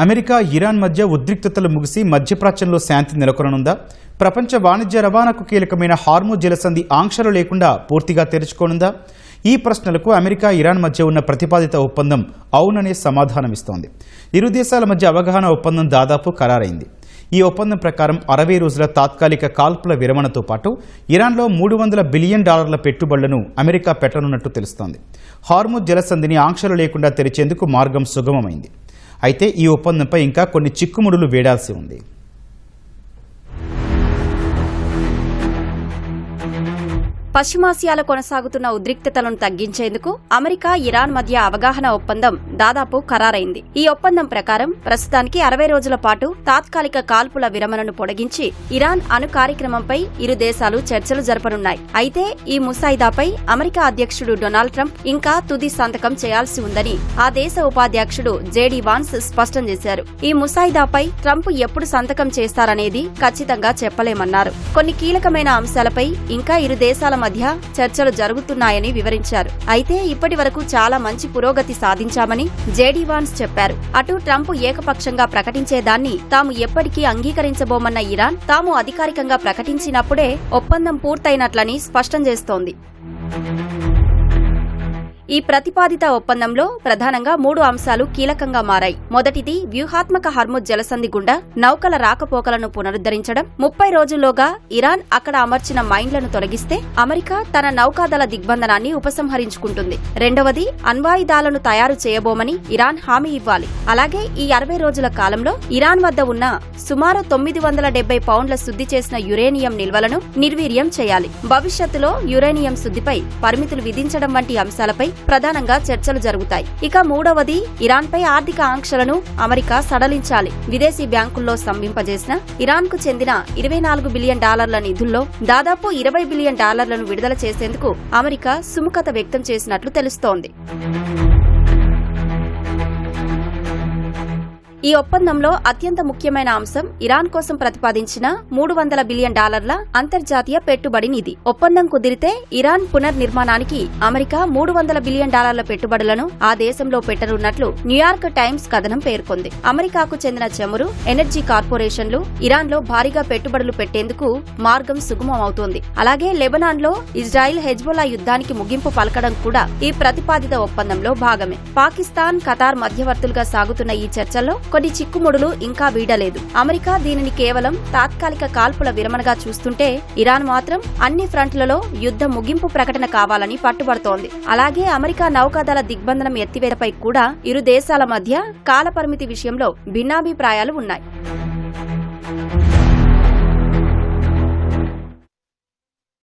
America Iran మధ్య ఉద్రిక్తతలు ముగిసి మధ్యప్రాచ్యంలో శాంతి నెలకొననుందా? ప్రపంచ వాణిజ్య రవాణాకు కీలకమైన హార్ముజ్ జలసంధి ఆంక్షలు లేకుండా పూర్తిగా తెరుచుకోనుందా? ఈ ప్రశ్నలకు అమెరికా ఇరాన్ మధ్య ఉన్న ప్రతిపాదిత ఒప్పందం అవుననే సమాధానమిస్తోంది. ఇరు దేశాల మధ్య అవగాహన ఒప్పందం దాదాపు ఖరారైంది. ఈ ఒప్పందం ప్రకారం 60 రోజుల తాత్కాలిక కాల్పుల విరమణతో పాటు ఇరాన్లో $300 బిలియన్ పెట్టుబడులను అమెరికా పెట్టనున్నట్టు తెలుస్తోంది. హార్ముజ్ జలసంధిని ఆంక్షలు లేకుండా తెరిచేందుకు మార్గం సుగమమైంది. అయితే ఈ ఒప్పందంపై ఇంకా కొన్ని చిక్కుముడులు వేడాల్సి ఉంది. పశ్చిమాసియాలో కొనసాగుతున్న ఉద్రిక్తతలను తగ్గించేందుకు అమెరికా ఇరాన్ మధ్య అవగాహన ఒప్పందం దాదాపు ఖరారైంది. ఈ ఒప్పందం ప్రకారం ప్రస్తుతానికి 60 రోజుల పాటు తాత్కాలిక కాల్పుల విరమణను పొడిగించి ఇరాన్ అణు కార్యక్రమంపై ఇరు దేశాలు చర్చలు జరపనున్నాయి. అయితే ఈ ముసాయిదాపై అమెరికా అధ్యక్షుడు డొనాల్డ్ ట్రంప్ ఇంకా తుది సంతకం చేయాల్సి ఉందని ఆ దేశ ఉపాధ్యక్షుడు జేడీ వాన్స్ స్పష్టం చేశారు. ఈ ముసాయిదాపై ట్రంప్ ఎప్పుడు సంతకం చేస్తారనేది ఖచ్చితంగా చెప్పలేమన్నారు. కొన్ని కీలకమైన అంశాలపై ఇంకా ఇరు దేశాల మధ్య చర్చలు జరుగుతున్నాయని వివరించారు. అయితే ఇప్పటి వరకు చాలా మంచి పురోగతి సాధించామని జేడీ వాన్స్ చెప్పారు. అటు ట్రంప్ ఏకపక్షంగా ప్రకటించేదాన్ని తాము ఎప్పటికీ అంగీకరించబోమన్న ఇరాన్ తాము అధికారికంగా ప్రకటించినప్పుడే ఒప్పందం పూర్తయినట్లని స్పష్టం చేస్తోంది. ఈ ప్రతిపాదిత ఒప్పందంలో ప్రధానంగా 3 అంశాలు కీలకంగా మారాయి. మొదటిది వ్యూహాత్మక హార్ముజ్ జలసంధి గుండా నౌకల రాకపోకలను పునరుద్ధరించడం. 30 రోజుల్లోగా ఇరాన్ అక్కడ అమర్చిన మైన్లను తొలగిస్తే అమెరికా తన నౌకాదళ దిగ్బంధనాన్ని ఉపసంహరించుకుంటుంది. రెండవది అణ్వాయుధాలను తయారు చేయబోమని ఇరాన్ హామీ ఇవ్వాలి. అలాగే ఈ 60 రోజుల కాలంలో ఇరాన్ వద్ద ఉన్న సుమారు 970 పౌండ్ల శుద్ధి చేసిన యురేనియం నిల్వలను నిర్వీర్యం చేయాలి. భవిష్యత్తులో యురేనియం శుద్ధిపై పరిమితులు విధించడం వంటి అంశాలపై ప్రధానంగా చర్చలు జరుగుతాయి. ఇక మూడవది ఇరాన్పై ఆర్థిక ఆంక్షలను అమెరికా సడలించాలి. విదేశీ బ్యాంకుల్లో స్తంభింపజేసిన ఇరాన్కు చెందిన $24 బిలియన్ నిధుల్లో దాదాపు $20 బిలియన్ విడుదల చేసేందుకు అమెరికా సుముఖత వ్యక్తం చేసినట్లు తెలుస్తోంది. ఈ ఒప్పందంలో అత్యంత ముఖ్యమైన అంశం ఇరాన్ కోసం ప్రతిపాదించిన $300 బిలియన్ అంతర్జాతీయ పెట్టుబడి నిధి. ఒప్పందం కుదిరితే ఇరాన్ పునర్నిర్మాణానికి అమెరికా $300 బిలియన్ పెట్టుబడులను ఆ దేశంలో పెట్టనున్నట్లు న్యూయార్క్ టైమ్స్ కథనం పేర్కొంది. అమెరికాకు చెందిన చమురు, ఎనర్జీ కార్పొరేషన్లు ఇరాన్లో భారీగా పెట్టుబడులు పెట్టేందుకు మార్గం సుగమమవుతోంది. అలాగే లెబనాన్లో ఇజ్రాయిల్ హెజ్బొల్లా యుద్ధానికి ముగింపు పలకడం కూడా ఈ ప్రతిపాదిత ఒప్పందంలో భాగమే. పాకిస్తాన్, ఖతార్ మధ్యవర్తులుగా సాగుతున్న ఈ చర్చల్లో కొన్ని చిక్కుముడులు ఇంకా వీడలేదు. అమెరికా దీనిని కేవలం తాత్కాలిక కాల్పుల విరమణగా చూస్తుంటే ఇరాన్ మాత్రం అన్ని ఫ్రంట్లలో యుద్ధ ముగింపు ప్రకటన కావాలని పట్టుబడుతోంది. అలాగే అమెరికా నౌకాదళ దిగ్బంధనం ఎత్తివేతపై కూడా ఇరు దేశాల మధ్య కాలపరిమితి విషయంలో భిన్నాభిప్రాయాలు ఉన్నాయి.